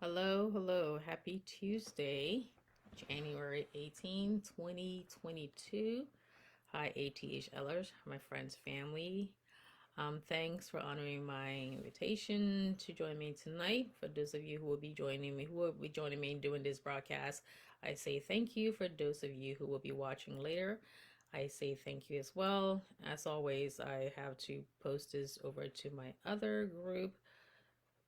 Hello, hello. Happy Tuesday, January 18, 2022. Hi, ATHLers, my friends, family. Thanks for honoring my invitation to join me tonight. For those of you who will be joining me doing this broadcast, I say thank you. For those of you who will be watching later, I say thank you as well. As always, I have to post this over to my other group,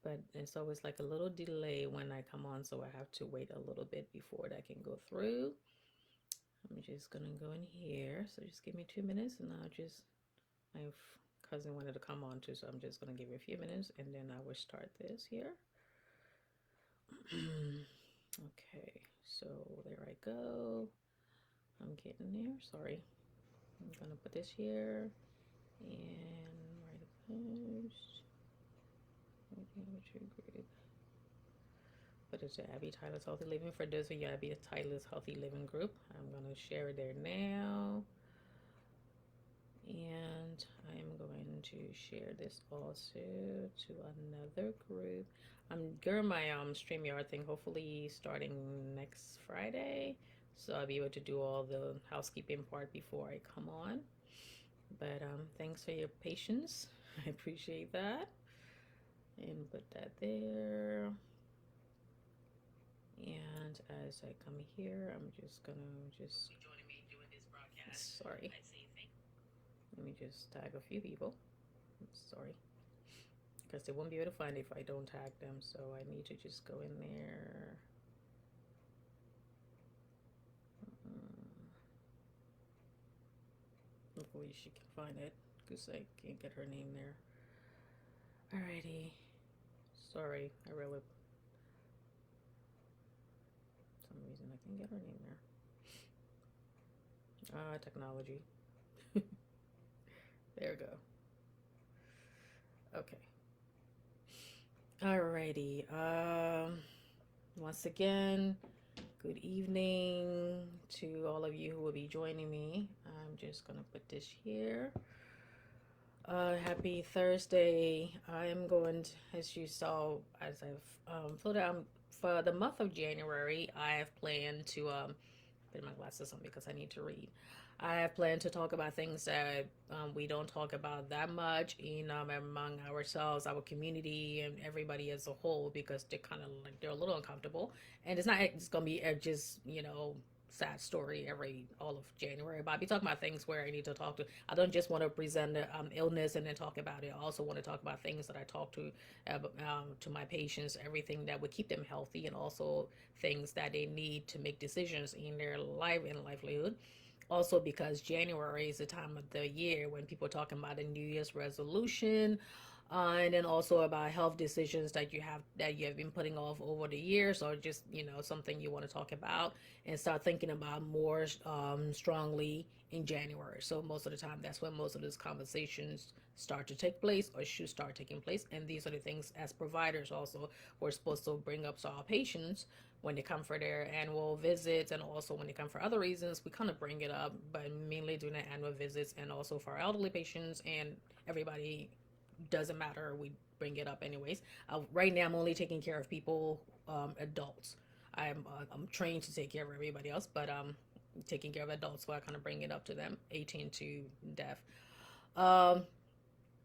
but it's always like a little delay when I come on, so I have to wait a little bit before that can go through. I'm just gonna go in here, so just give me 2 minutes, and my cousin wanted to come on too, so I'm just gonna give her a few minutes, and then I will start this here. Okay, so there I go. I'm getting there. Sorry. I'm gonna put this here and write a post. Group. But it's the Abby Tyler's Healthy Living. For those of you Abby Tyler's Healthy Living group, I'm going to share it there now. And I'm going to share this also to another group. I'm doing my StreamYard thing, hopefully starting next Friday. So I'll be able to do all the housekeeping part before I come on. But thanks for your patience. I appreciate that. And put that there. And as I come here, I'm just gonna sorry. Let me just tag a few people. Sorry. Because they won't be able to find it if I don't tag them. So I need to just go in there. Hopefully she can find it. Because I can't get her name there. Alrighty. Sorry. I really. For some reason I can get her name there. Technology. There we go. Okay. Alrighty. Once again, good evening to all of you who will be joining me. I'm just gonna put this here. Happy Thursday. I'm going to, as you saw, as I've put out for the month of January, I have planned to put my glasses on because I need to read. I have planned to talk about things that we don't talk about that much in among ourselves, our community, and everybody as a whole because they're kind of like they're a little uncomfortable, and it's not it's gonna be just sad story every all of January. But I'll be talking about things where I need to talk to. I don't just want to present the illness and then talk about it. I also want to talk about things that I talk to my patients, everything that would keep them healthy, and also things that they need to make decisions in their life and livelihood. Also, because January is the time of the year when people are talking about a New Year's resolution, and then also about health decisions that you have been putting off over the years, or just something you want to talk about and start thinking about more strongly in January. So most of the time, that's when most of these conversations start to take place or should start taking place. And these are the things as providers also we're supposed to bring up to our patients when they come for their annual visits, and also when they come for other reasons we kind of bring it up, but mainly during the annual visits and also for our elderly patients and everybody. Doesn't matter, we bring it up anyways. Right now I'm only taking care of people, adults. I'm trained to take care of everybody else, but taking care of adults, so I kind of bring it up to them 18 to deaf. um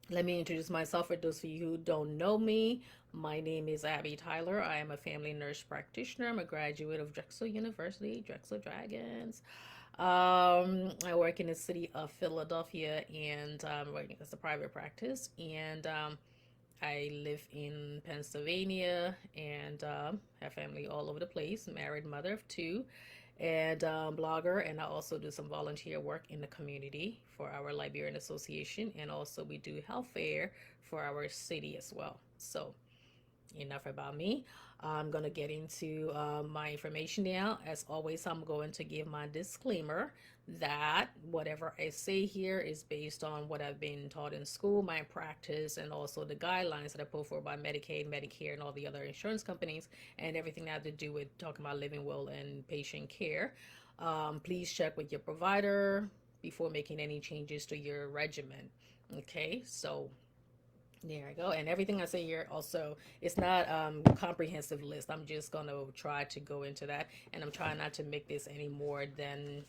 Let me introduce myself for those of you who don't know me. My name is Abby Tyler. I am a family nurse practitioner. I'm a graduate of Drexel University, Drexel Dragons. I work in the city of Philadelphia, and working as a private practice. And I live in Pennsylvania, and have family all over the place. Married mother of two, and blogger. And I also do some volunteer work in the community for our Liberian Association, and also we do health fair for our city as well. So enough about me. I'm going to get into my information now. As always, I'm going to give my disclaimer that whatever I say here is based on what I've been taught in school, my practice, and also the guidelines that are put forward by Medicaid, Medicare, and all the other insurance companies, and everything that has to do with talking about living well and patient care. Please check with your provider before making any changes to your regimen. Okay, so There I go. And everything I say here also, it's not comprehensive list. I'm just gonna try to go into that, and I'm trying not to make this any more than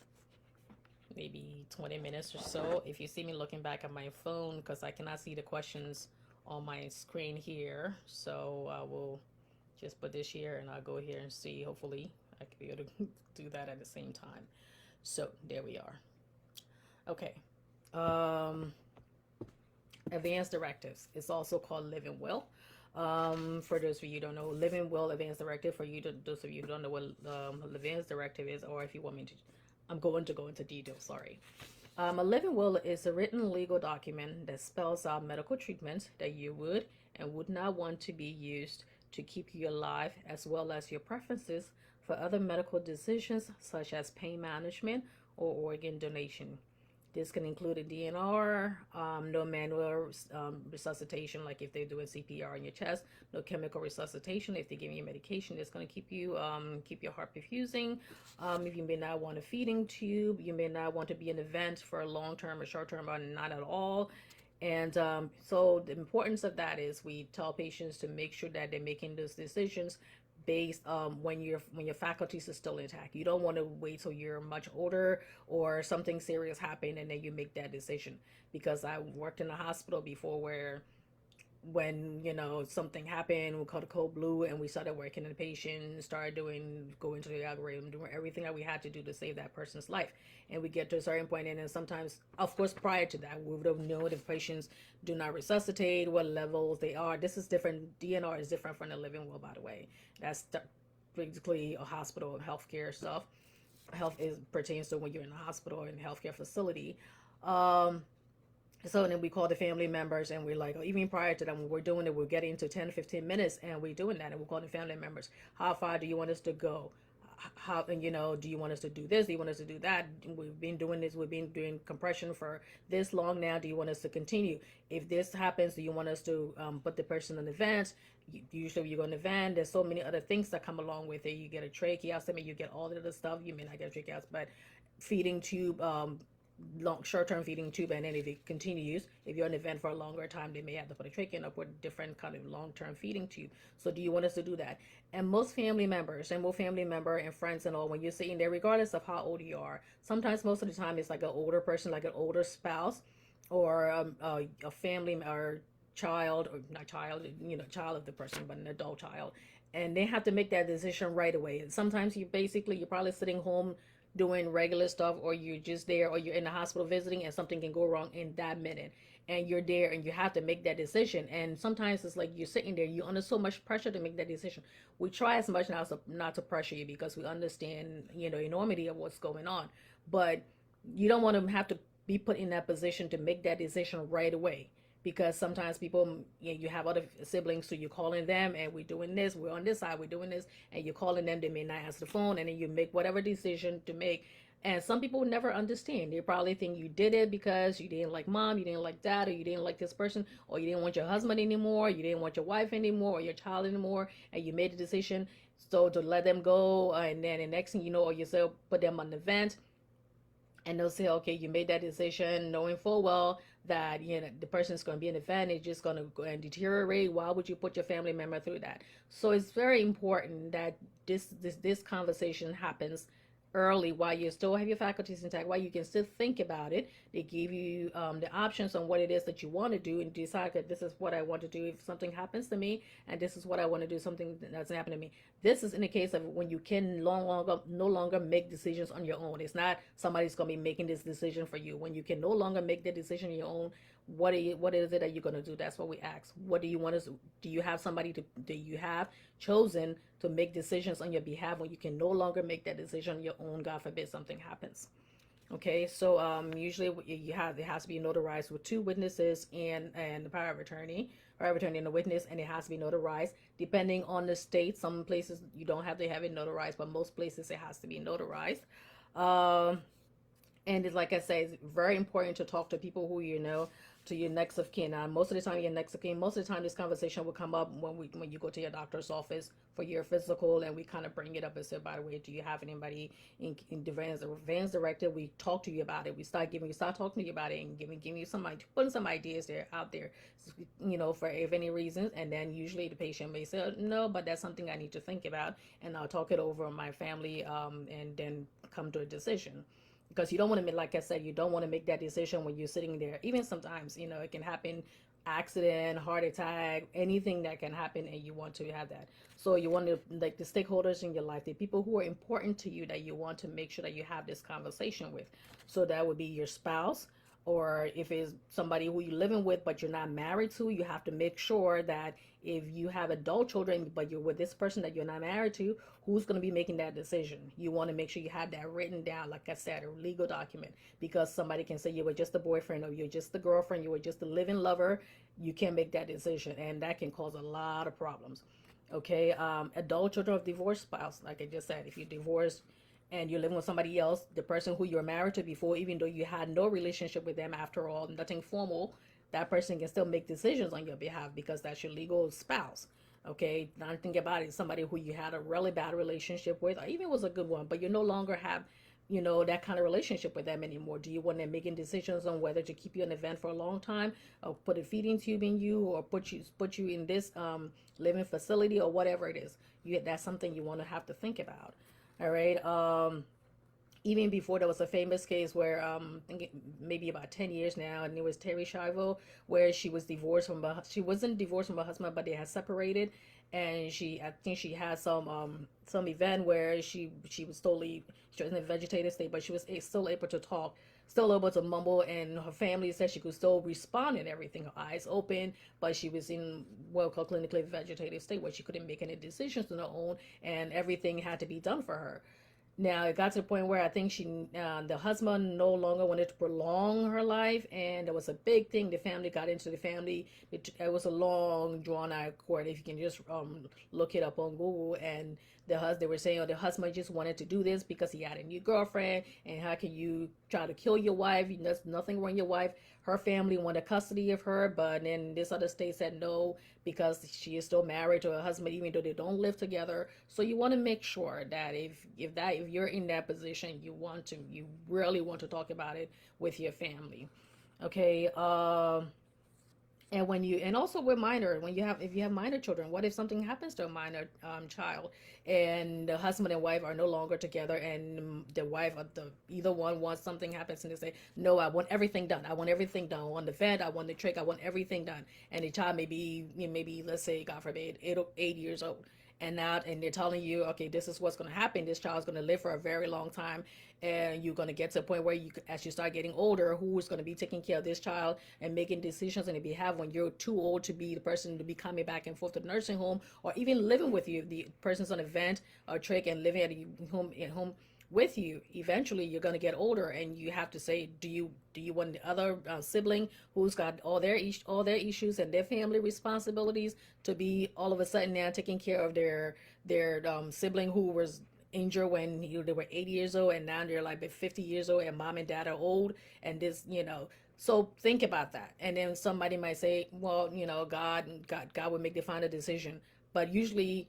maybe 20 minutes or so. If you see me looking back at my phone, because I cannot see the questions on my screen here, so I will just put this here and I'll go here and see. Hopefully, I can be able to do that at the same time. So there we are. Okay. Um, Advanced directives. It's also called Living Will. For those of you who don't know, Living Will Advanced Directive. For you, those of you who don't know what Advanced Directive is, or if you want me to, I'm going to go into detail. Sorry. A living will is a written legal document that spells out medical treatments that you would and would not want to be used to keep you alive, as well as your preferences for other medical decisions such as pain management or organ donation. This can include a DNR, no manual resuscitation, like if they're doing CPR on your chest, no chemical resuscitation. If they're giving you medication that's going to keep your heart perfusing. If you may not want a feeding tube, you may not want to be in an event for a long term or short term, or not at all. And so the importance of that is we tell patients to make sure that they're making those decisions based when your faculties are still intact. You don't want to wait till you're much older or something serious happened and then you make that decision. Because I worked in a hospital before where when something happened, we called a cold blue and we started working on the patient, started going to the algorithm, doing everything that we had to do to save that person's life. And we get to a certain point, and then sometimes, of course, prior to that, we would have known if patients do not resuscitate, what levels they are. This is different. DNR is different from the living will, by the way. That's basically a hospital and healthcare stuff. Health is pertains to when you're in a hospital and healthcare facility. um so then we call the family members and we're like, oh, even prior to that, when we're doing it, we're getting to 10, 15 minutes and we're doing that. And we're calling the family members. How far do you want us to go? How, and do you want us to do this? Do you want us to do that? We've been doing this. We've been doing compression for this long now. Do you want us to continue? If this happens, do you want us to put the person in the vent? Usually you go in the van. There's so many other things that come along with it. You get a tracheostomy, you get all the other stuff. You may not get a tracheostomy, but feeding tube, short-term feeding tube, and then if it continues, if you're in an event for a longer time, they may have to put a trach in or put a different kind of long-term feeding tube. So do you want us to do that? And most family members and most family member and friends and all, when you're sitting there, regardless of how old you are, sometimes most of the time it's like an older person, like an older spouse, or a family or child, or not child, child of the person, but an adult child, and they have to make that decision right away. And sometimes you're probably sitting home doing regular stuff, or you're just there, or you're in the hospital visiting, and something can go wrong in that minute, and you're there and you have to make that decision. And sometimes it's like you're sitting there, you're under so much pressure to make that decision. We try as much now not to pressure you, because we understand enormity of what's going on, but you don't want to have to be put in that position to make that decision right away. Because sometimes people, you have other siblings, so you're calling them, and we're doing this, we're on this side, we're doing this, and you're calling them, they may not answer the phone, and then you make whatever decision to make. And some people never understand. They probably think you did it because you didn't like mom, you didn't like dad, or you didn't like this person, or you didn't want your husband anymore, you didn't want your wife anymore, or your child anymore, and you made a decision so to let them go. And then the next thing you know, or you say put them on the vent, and they'll say, okay, you made that decision knowing full well that the person's going to be in the van, it's just going to go and deteriorate. Why would you put your family member through that? So it's very important that this conversation happens early, while you still have your faculties intact, while you can still think about it. They give you the options on what it is that you want to do, and decide that this is what I want to do if something happens to me, and this is what I want to do something that doesn't happen to me. This is in the case of when you can no longer make decisions on your own. It's not somebody's going to be making this decision for you. When you can no longer make the decision on your own, what is it that you're going to do? That's what we ask. What do you want to do? You have somebody do you have chosen to make decisions on your behalf when you can no longer make that decision on your own? God forbid something happens. Okay, so usually it has to be notarized with two witnesses and the power of attorney and the witness, and it has to be notarized. Depending on the state, some places you don't have to have it notarized, but most places it has to be notarized. Um, And it's like I say, it's very important to talk to people who you know, to your next of kin. Most of the time, your next of kin. Most of the time, this conversation will come up when you go to your doctor's office for your physical, and we kind of bring it up and say, by the way, do you have anybody in the Vans Directive? We talk to you about it. We start talking to you about it and giving you putting some ideas there out there, for if any reasons. And then usually the patient may say, no, but that's something I need to think about, and I'll talk it over with my family, and then come to a decision, because you don't want to make, like I said, you don't want to make that decision when you're sitting there. Even sometimes, it can happen, accident, heart attack, anything that can happen, and you want to have that. So you want to, like, the stakeholders in your life, the people who are important to you, that you want to make sure that you have this conversation with. So that would be your spouse, or if it's somebody who you're living with but you're not married to, you have to make sure that if you have adult children but you're with this person that you're not married to, who's going to be making that decision. You want to make sure you have that written down, like I said, a legal document, because somebody can say you were just a boyfriend, or you're just the girlfriend, you were just a living lover. You can't make that decision, and that can cause a lot of problems. Okay. Adult children of divorced spouse, like I just said, if you're divorced and you're living with somebody else, the person who you're married to before, even though you had no relationship with them after all, nothing formal, that person can still make decisions on your behalf, because that's your legal spouse. Okay, now think about it, somebody who you had a really bad relationship with, or even was a good one, but you no longer have, that kind of relationship with them anymore. Do you want them making decisions on whether to keep you in the vent for a long time, or put a feeding tube in you, or put you in this living facility, or whatever it is? That's something you want to have to think about. All right. Even before, there was a famous case where, I think maybe about 10 years now, and it was Terri Schiavo, where she was divorced she wasn't divorced from her husband, but they had separated, and I think she had some event where she was she was in a vegetative state, but she was still able to talk, still able to mumble, and her family said she could still respond and everything, her eyes open, but she was in what we call clinically vegetative state, where she couldn't make any decisions on her own, and everything had to be done for her. Now it got to the point where I think the husband no longer wanted to prolong her life, and there was a big thing. The family got into the family. It was a long, drawn out court. If you can just look it up on Google, and they were saying, oh, the husband just wanted to do this because he had a new girlfriend, and how can you try to kill your wife? There's nothing wrong with your wife. Her family wanted custody of her, but then this other state said no, because she is still married to her husband, even though they don't live together. So you want to make sure that if you're in that position, you really want to talk about it with your family. Okay. And also with minor, if you have minor children, what if something happens to a minor child, and the husband and wife are no longer together, and the wife, either one wants, something happens, and they say, no, I want everything done. I want everything done. I want the vent. I want the trick. I want everything done. And the child may be, maybe, let's say, God forbid, 8 years old. And they're telling you, okay, this is what's going to happen. This child's going to live for a very long time, and you're going to get to a point where as you start getting older, who is going to be taking care of this child and making decisions on your behalf when you're too old to be the person to be coming back and forth to the nursing home, or even living with you. The person's on a vent or trick and living at home with you. Eventually you're going to get older, and you have to say, do you want the other sibling, who's got all their issues and their family responsibilities, to be all of a sudden now taking care of their sibling who was injured when they were 80 years old, and now they're like 50 years old, and mom and dad are old, and this, so think about that. And then somebody might say, well, God would make the final decision, but usually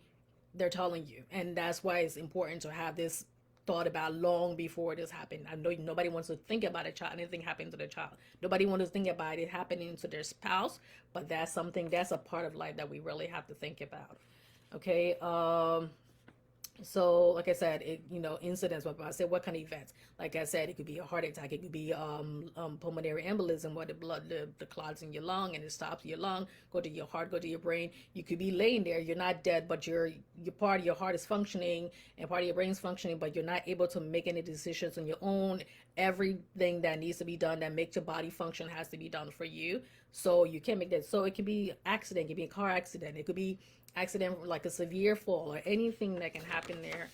they're telling you, and that's why it's important to have this thought about long before this happened. I know nobody wants to think about anything happening to the child. Nobody wants to think about it happening to their spouse, but that's a part of life that we really have to think about. Okay. So like I said, incidents. But I said, what kind of events? Like I said, it could be a heart attack. It could be pulmonary embolism, where the clots in your lung, and it stops your lung, go to your heart, go to your brain. You could be laying there. You're not dead, but your part of your heart is functioning and part of your brain is functioning, but you're not able to make any decisions on your own. Everything that needs to be done that makes your body function has to be done for you. So you can't make that. So it could be accident. It could be a car accident. It could be accident like a severe fall, or anything that can happen there.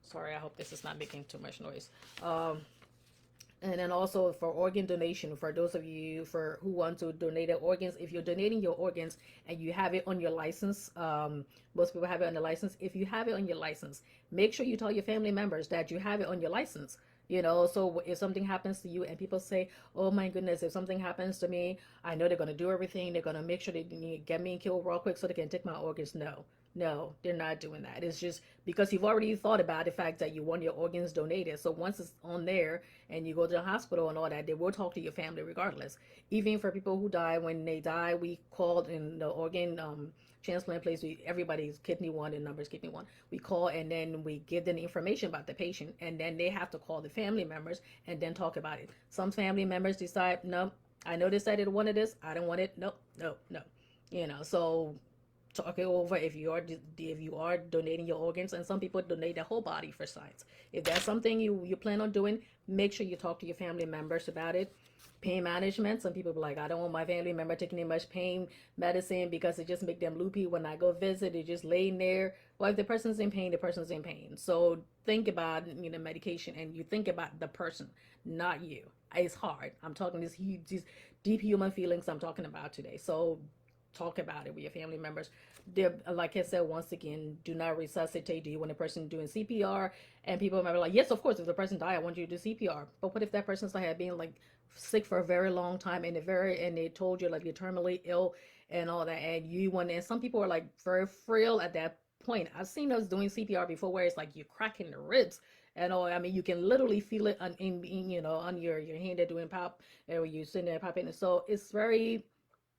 Sorry, I hope this is not making too much noise. And then also for organ donation, for those of you who want to donate their organs, if you're donating your organs and you have it on your license, most people have it on the license. If you have it on your license, make sure you tell your family members that you have it on your license. So if something happens to you and people say, oh my goodness, if something happens to me, I know they're going to do everything. They're going to make sure they get me killed real quick so they can take my organs. No, no, they're not doing that. It's just because you've already thought about the fact that you want your organs donated. So once it's on there and you go to the hospital and all that, they will talk to your family regardless. Even for people who die, when they die, we called in the organ transplant place. Everybody's kidney one and numbers kidney one. We call and then we give them the information about the patient, and then they have to call the family members and then talk about it. Some family members decide, no, I know they said they wanted this. I don't want it. No, no, no. So talk it over if you are donating your organs, and some people donate their whole body for science. If that's something you plan on doing, make sure you talk to your family members about it. Pain management, some people be like, I don't want my family member taking too much pain medicine because it just make them loopy when I go visit. They're just laying there. Well, if the person's in pain, the person's in pain. So think about medication, and you think about the person, not you. It's hard. I'm talking these deep human feelings I'm talking about today. So talk about it with your family members. Like I said, once again, do not resuscitate. Do you want a person doing CPR? And people might be like, yes, of course, if the person died, I want you to do CPR. But what if that person's like had been like sick for a very long time, and they told you like you're terminally ill and all that, and some people are like very frail at that point. I've seen us doing CPR before where it's like you're cracking the ribs and all. I mean, you can literally feel it on your hand. They're doing pop, or you sitting there popping. So it's very,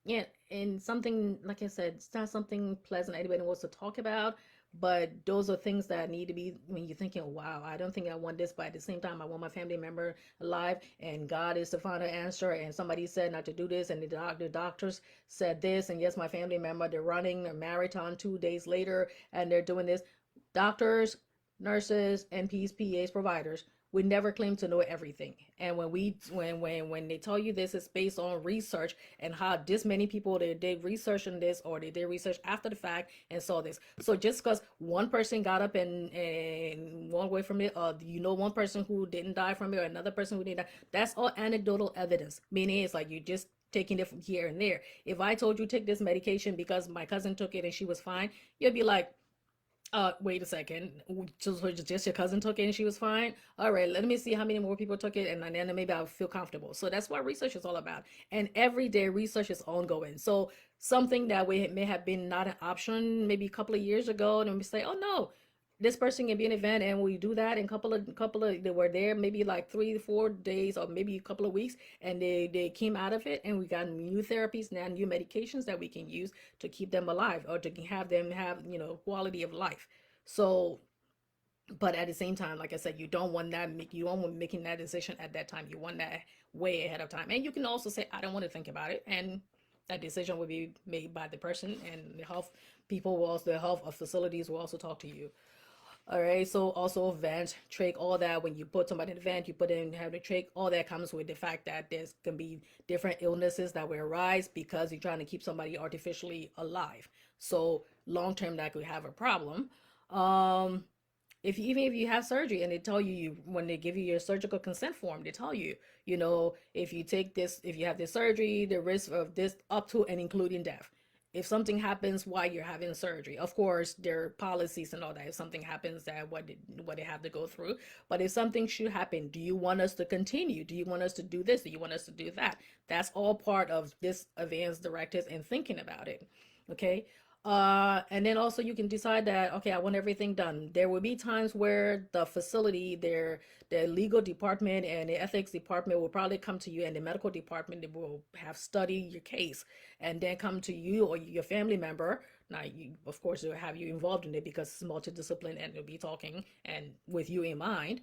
yeah, and something like I said, it's not something pleasant anybody wants to talk about, but those are things that need to be when you're thinking, wow, I don't think I want this, but at the same time, I want my family member alive, and God is the final answer. And somebody said not to do this, and the doctors said this, and yes, my family member, they're running a marathon 2 days later, and they're doing this. Doctors, nurses, NPs, PAs, providers, we never claim to know everything. And when they tell you this, it's based on research and how this many people they did research on this, or they did research after the fact and saw this. So just because one person got up and walked away from it, or one person who didn't die from it, or another person who didn't die, that's all anecdotal evidence. Meaning it's like you just taking it from here and there. If I told you take this medication because my cousin took it and she was fine, you'd be like, wait a second. Just your cousin took it and she was fine. All right, let me see how many more people took it, and then maybe I'll feel comfortable. So that's what research is all about. And every day research is ongoing. So something that we may have been not an option maybe a couple of years ago, and we say, oh no, this person can be an event, and we do that in couple of they were there maybe like 3 to 4 days or maybe a couple of weeks, and they came out of it, and we got new therapies now, new medications that we can use to keep them alive, or to have them have quality of life. So, but at the same time, like I said, you don't want making that decision at that time. You want that way ahead of time. And you can also say, I don't want to think about it, and that decision will be made by the person, and the health people will also, the health of facilities will also talk to you. All right, so also vent, trach, all that. When you put somebody in the vent, you put in have the trach, all that comes with the fact that there's can be different illnesses that will arise because you're trying to keep somebody artificially alive. So long term, that could have a problem. Um, even if you have surgery and they tell you, when they give you your surgical consent form, they tell you, if you take this, if you have this surgery, the risk of this up to and including death. If something happens while you're having surgery, of course there are policies and all that. If something happens, that what they have to go through. But if something should happen, do you want us to continue? Do you want us to do this? Do you want us to do that? That's all part of this advanced directives and thinking about it. Okay. And then also you can decide that, okay, I want everything done. There will be times where the facility, the legal department and the ethics department will probably come to you, and the medical department, they will have studied your case and then come to you or your family member. Now, of course, they'll have you involved in it because it's multidiscipline, and they'll be talking and with you in mind,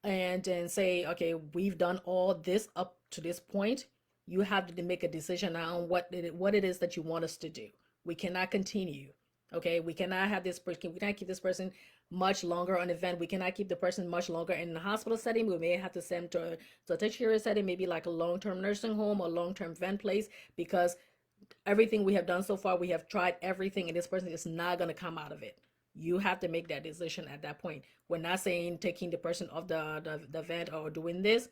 and then say, okay, we've done all this up to this point. You have to make a decision on what it is that you want us to do. We cannot continue. Okay, we cannot have this person. We cannot keep this person much longer on event. We cannot keep the person much longer in the hospital setting. We may have to send to a tertiary setting, maybe like a long-term nursing home or long-term vent place, because everything we have done so far, we have tried everything, and this person is not going to come out of it. You have to make that decision at that point. We're not saying taking the person off the vent or doing this.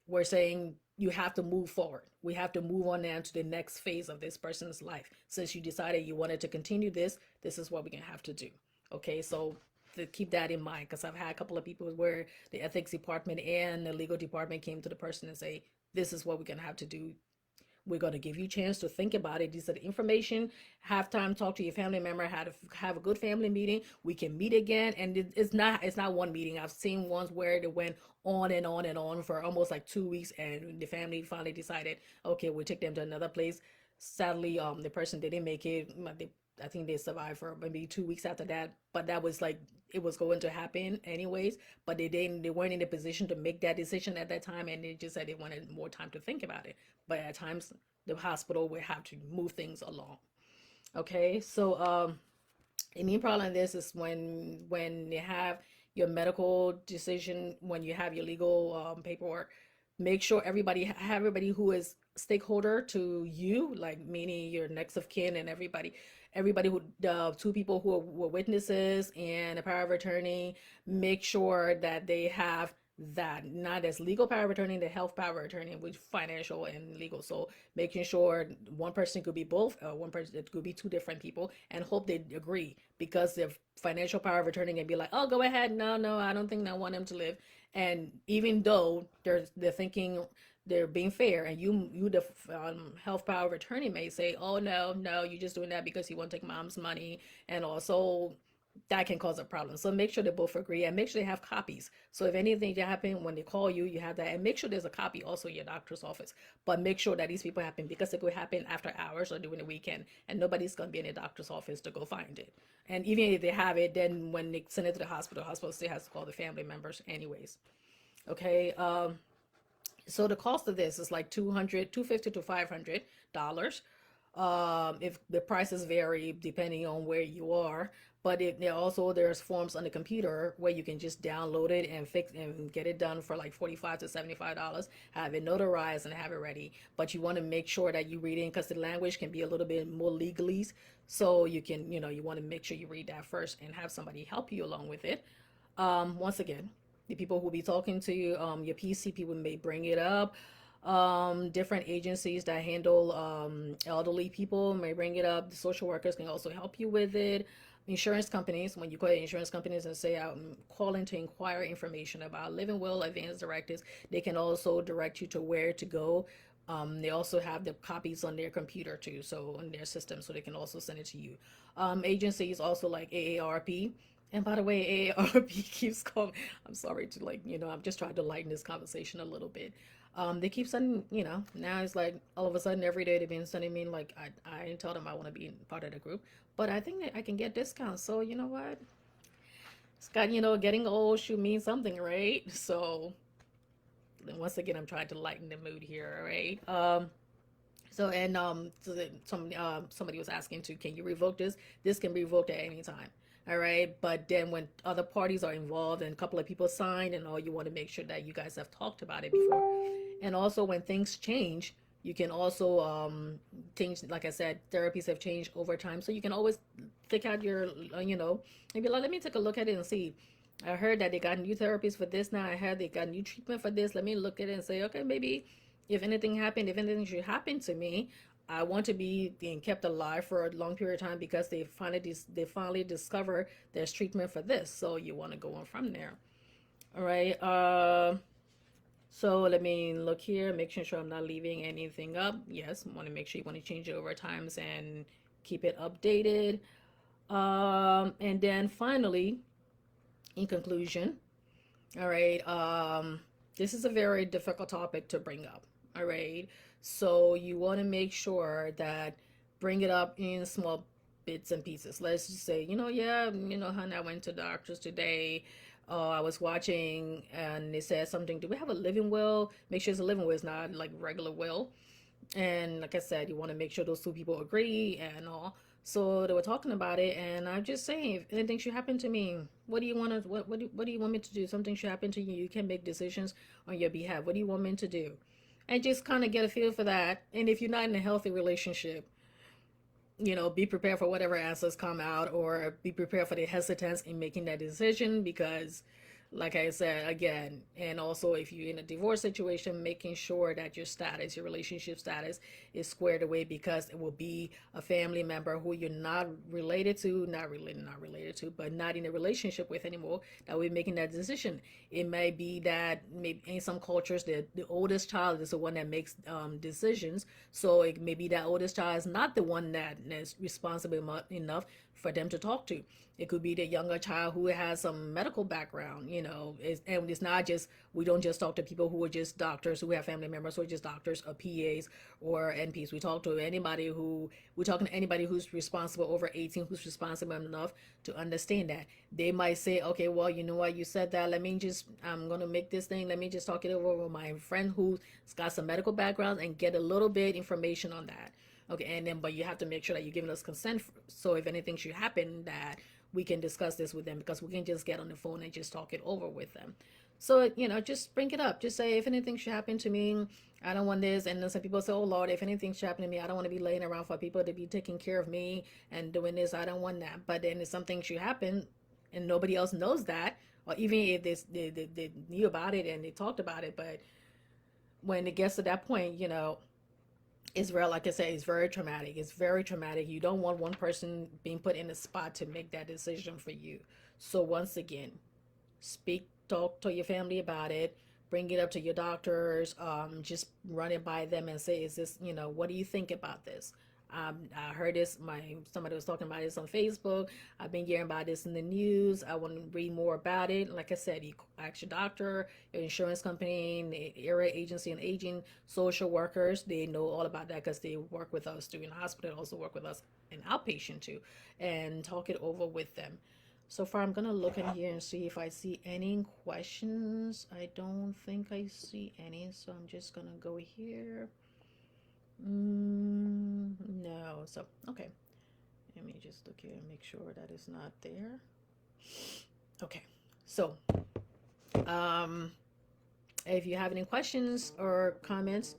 We're saying you have to move forward. We have to move on now to the next phase of this person's life. Since you decided you wanted to continue this is what we're going to have to do. Okay, so to keep that in mind, because I've had a couple of people where the ethics department and the legal department came to the person and say, this is what we're going to have to do. We're going to give you a chance to think about it. These are the information. Have time, talk to your family member, how to have a good family meeting. We can meet again. And it's not one meeting. I've seen ones where they went on and on and on for almost like 2 weeks, and the family finally decided, okay, we'll take them to another place. Sadly, the person didn't make it. I think they survived for maybe 2 weeks after that. But that was like, it was going to happen anyways. But they weren't in a position to make that decision at that time, and they just said they wanted more time to think about it. But at times the hospital will have to move things along. Okay, so the main problem in this is when you have your medical decision, when you have your legal paperwork, make sure everybody who is stakeholder to you, like meaning your next of kin and everybody who the two people who were witnesses and a power of attorney, make sure that they have that, not as legal power of attorney, the health power of attorney, which financial and legal. So making sure one person could be both, one person, it could be two different people, and hope they agree, because the financial power of attorney can be like, oh, go ahead, no, I don't think I want him to live. And even though they're thinking they're being fair, and you the health power of attorney may say, oh, no, you're just doing that because you want to take mom's money, and also that can cause a problem. So make sure they both agree, and make sure they have copies. So if anything happen when they call you, you have that, and make sure there's a copy also in your doctor's office. But make sure that these people happen, because it could happen after hours or during the weekend, and nobody's gonna be in the doctor's office to go find it. And even if they have it, then when they send it to the hospital still has to call the family members anyways. Okay. So the cost of this is like 250 to $500. If the prices vary depending on where you are, but there's forms on the computer where you can just download it and fix and get it done for like $45 to $75, have it notarized and have it ready. But you want to make sure that you read it, because the language can be a little bit more legalese, so you can, you want to make sure you read that first and have somebody help you along with it. Once again, the people who will be talking to you, your PC people may bring it up. Different agencies that handle elderly people may bring it up. The social workers can also help you with it. Insurance companies, when you call insurance companies and say, I'm calling to inquire information about living will, advance directives, they can also direct you to where to go. They also have the copies on their computer too, so on their system, so they can also send it to you. Agencies also like AARP. And by the way, AARP keeps calling. I'm sorry to I'm just trying to lighten this conversation a little bit. They keep sending, now it's like all of a sudden every day they've been sending me, like, I didn't tell them I want to be part of the group, but I think that I can get discounts. So you know what? It's got, getting old should mean something, right? So then once again, I'm trying to lighten the mood here, right? Somebody was asking too, can you revoke this? This can be revoked at any time. All right. But then when other parties are involved and a couple of people sign and all, you want to make sure that you guys have talked about it before. And also when things change, you can also things, like I said, therapies have changed over time. So you can always pick out your, maybe like, let me take a look at it and see. I heard that they got new therapies for this now. I heard they got new treatment for this. Let me look at it and say, okay, maybe if anything happened, if anything should happen to me, I want to be being kept alive for a long period of time, because they finally discover there's treatment for this. So you want to go on from there. All right. So let me look here, making sure I'm not leaving anything up. Yes, want to make sure you want to change it over times and keep it updated. And then finally, in conclusion, all right, this is a very difficult topic to bring up. All right. So you want to make sure that bring it up in small bits and pieces. Let's just say, yeah, honey, I went to the doctors today. I was watching and they said something. Do we have a living will? Make sure it's a living will. It's not like regular will. And like I said, you want to make sure those two people agree and all. So they were talking about it, and I'm just saying, if anything should happen to me, what do you want to what do you want me to do? Something should happen to you. You can make decisions on your behalf. What do you want me to do? And just kind of get a feel for that. And if you're not in a healthy relationship, be prepared for whatever answers come out, or be prepared for the hesitance in making that decision, because Like I said again, and also if you're in a divorce situation, making sure that your status, your relationship status, is squared away, because it will be a family member who you're not related to, not related to, but not in a relationship with anymore, that will be making that decision. It may be that maybe in some cultures the oldest child is the one that makes decisions, so it may be that oldest child is not the one that is responsible enough for them to talk to. It could be the younger child who has some medical background, and it's not just, we don't just talk to people who are just doctors, who have family members who are just doctors or PAs or NPs. We're talking to anybody who's responsible over 18, who's responsible enough to understand that. They might say, okay, well, you know what, you said that, I'm going to make this thing, let me just talk it over with my friend who's got some medical background and get a little bit information on that. Okay, and then, but you have to make sure that you're giving us consent, so if anything should happen, that we can discuss this with them, because we can just get on the phone and just talk it over with them. So, just bring it up. Just say, if anything should happen to me, I don't want this. And then some people say, oh Lord, if anything should happen to me, I don't want to be laying around for people to be taking care of me and doing this. I don't want that. But then if something should happen and nobody else knows that, or even if they knew about it and they talked about it, but when it gets to that point, it's real. Like I said, it's very traumatic. It's very traumatic. You don't want one person being put in a spot to make that decision for you. So once again, talk to your family about it, bring it up to your doctors, just run it by them and say, is this, what do you think about this? I heard this, somebody was talking about this on Facebook. I've been hearing about this in the news. I want to read more about it. Like I said, you ask your doctor, your insurance company, the area agency on aging, social workers. They know all about that because they work with us too in the hospital, also work with us in outpatient too, and talk it over with them. So far, I'm gonna look in here and see if I see any questions. I don't think I see any, so I'm just gonna go here. No. So, okay. Let me just look here and make sure that it's not there. Okay. So, um, if you have any questions or comments,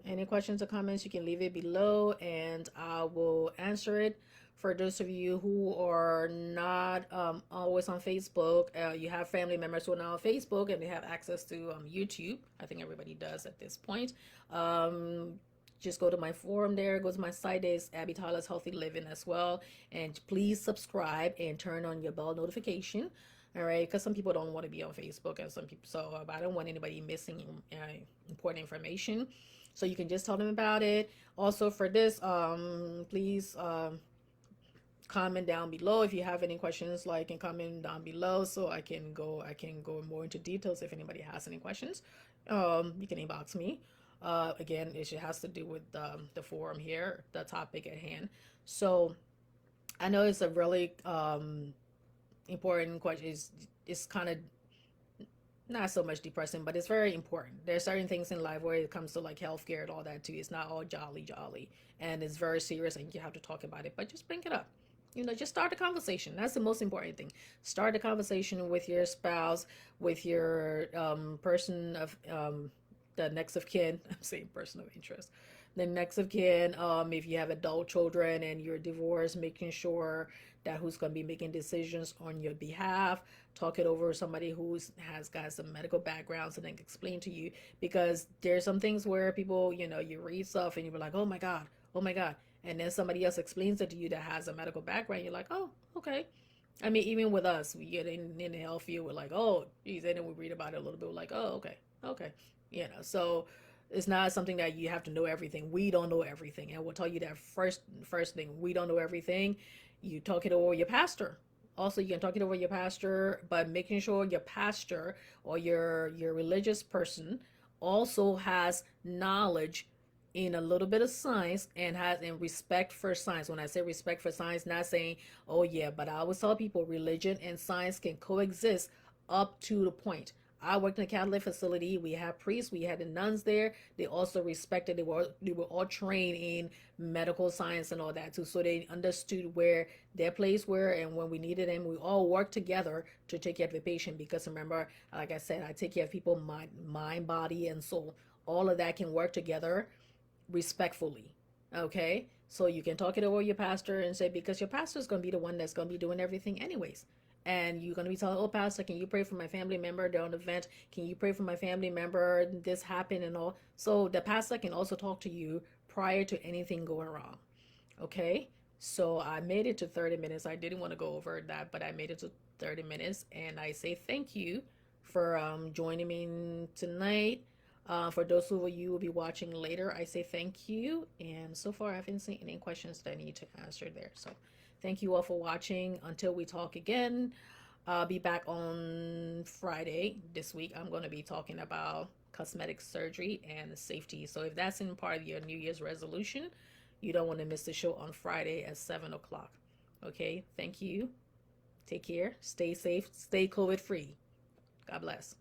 you can leave it below and I will answer it. For those of you who are not always on Facebook, you have family members who are now on Facebook and they have access to YouTube. I think everybody does at this point. Just go to my forum there, go to my site, there's Abby Tyler's Healthy Living as well. And please subscribe and turn on your bell notification. All right, because some people don't want to be on Facebook, and some people, so I don't want anybody missing important information. So you can just tell them about it. Also for this, please comment down below if you have any questions. Like, and comment down below so I can go more into details if anybody has any questions. You can inbox me. Again, it has to do with the forum here, the topic at hand. So I know it's a really important question. It's kind of not so much depressing, but it's very important. There's certain things in life where it comes to like healthcare and all that too. It's not all jolly, and it's very serious, and you have to talk about it. But just bring it up. Just start a conversation. That's the most important thing. Start a conversation with your spouse, with your person of the next of kin. I'm saying person of interest. The next of kin. If you have adult children and you're divorced, making sure that who's going to be making decisions on your behalf. Talk it over with somebody who has got some medical backgrounds and then explain to you, because there's some things where people, you read stuff and you're like, oh my God, oh my God. And then somebody else explains it to you that has a medical background. You're like, oh, okay. I mean, even with us, we get in the health field, we're like, oh, geez. And then we read about it a little bit, we're like, oh, okay. So it's not something that you have to know everything. We don't know everything. And we'll tell you that first thing, we don't know everything. You talk it over your pastor. Also, you can talk it over your pastor, but making sure your pastor or your religious person also has knowledge in a little bit of science and has in respect for science. When I say respect for science, not saying, oh yeah, but I always tell people religion and science can coexist up to the point. I worked in a Catholic facility. We had priests, we had the nuns there. They also respected, they were all trained in medical science and all that too. So they understood where their place were, and when we needed them, we all worked together to take care of the patient. Because remember, like I said, I take care of people, mind, body, and soul. All of that can work together respectfully. Okay? So you can talk it over with your pastor and say, because your pastor is going to be the one that's going to be doing everything anyways. and you're going to be telling, oh, Pastor, can you pray for my family member during the event? Can you pray for my family member? This happened and all. So the pastor can also talk to you prior to anything going wrong. Okay. So I made it to 30 minutes. I didn't want to go over that, but I made it to 30 minutes. And I say thank you for joining me tonight. For those of you who will be watching later, I say thank you. And so far, I haven't seen any questions that I need to answer there. So thank you all for watching. Until we talk again, I'll be back on Friday this week. I'm going to be talking about cosmetic surgery and safety. So if that's in part of your New Year's resolution, you don't want to miss the show on Friday at 7 o'clock. Okay, thank you. Take care. Stay safe. Stay COVID free. God bless.